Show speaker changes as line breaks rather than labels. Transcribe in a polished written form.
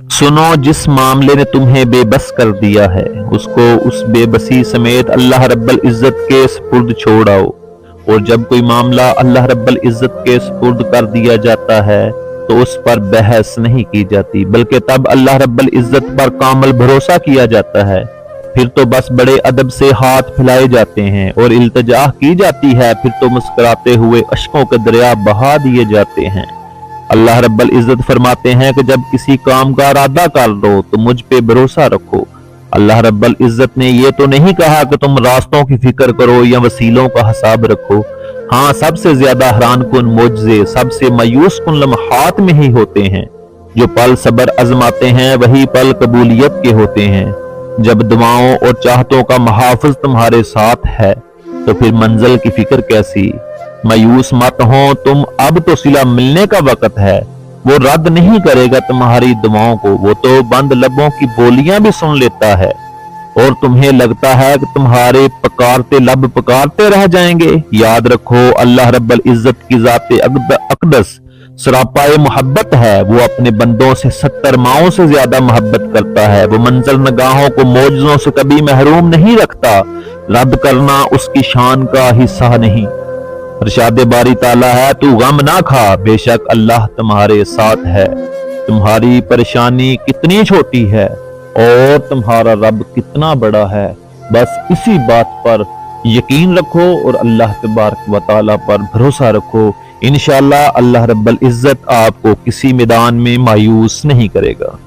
सुनो, जिस मामले ने तुम्हें बेबस कर दिया है उसको उस बेबसी समेत अल्लाह रब्बल इज्जत के सुपुर्द छोड़ आओ। और जब कोई मामला अल्लाह रब्बल इज्जत के सुपुर्द कर दिया जाता है तो उस पर बहस नहीं की जाती, बल्कि तब अल्लाह रब्बल इज्जत पर कामल भरोसा किया जाता है। फिर तो बस बड़े अदब से हाथ फैलाए जाते हैं और इल्तिजा की जाती है, फिर तो मुस्कुराते हुए अश्कों के दरिया बहा दिए जाते हैं। अल्लाह रब्बल इज्जत फरमाते हैं कि जब किसी काम का इरादा कर लो तो मुझ पे भरोसा रखो। अल्लाह रब्बल इज्जत ने ये तो नहीं कहा कि तुम रास्तों की फिक्र करो या वसीलों का हिसाब रखो। हाँ, सबसे ज्यादा हैरान कुन मोजज़े सबसे मायूस कुन लम्हात में ही होते हैं। जो पल सब्र आजमाते हैं वही पल कबूलियत के होते हैं। जब दुआओं और चाहतों का मुहाफ़िज़ तुम्हारे साथ है तो फिर मंजिल की फिक्र कैसी। मायूस मत हो तुम, अब तो सिला मिलने का वक्त है। वो रद्द नहीं करेगा तुम्हारी दुआओं को, वो तो बंद लबों की बोलियां भी सुन लेता है। और तुम्हें लगता है कि तुम्हारे पकारते लब पकारते रह जाएंगे। याद रखो, अल्लाह रब्बल इज्जत की ज़ाते अक़दस सरापाए मोहब्बत है। वो अपने बंदों से 70 माओं से ज्यादा मोहब्बत करता है। वो मंजर नगाहों को मौजज़ों से कभी महरूम नहीं रखता। रद्द करना उसकी शान का हिस्सा नहीं। इरशाद बारी ताला है, तू गम ना खा, बेशक अल्लाह तुम्हारे साथ है। तुम्हारी परेशानी कितनी छोटी है और तुम्हारा रब कितना बड़ा है। बस इसी बात पर यकीन रखो और अल्लाह तबारक व तआला पर भरोसा रखो। इंशाअल्लाह अल्लाह रब्बल इज्जत आपको किसी मैदान में मायूस नहीं करेगा।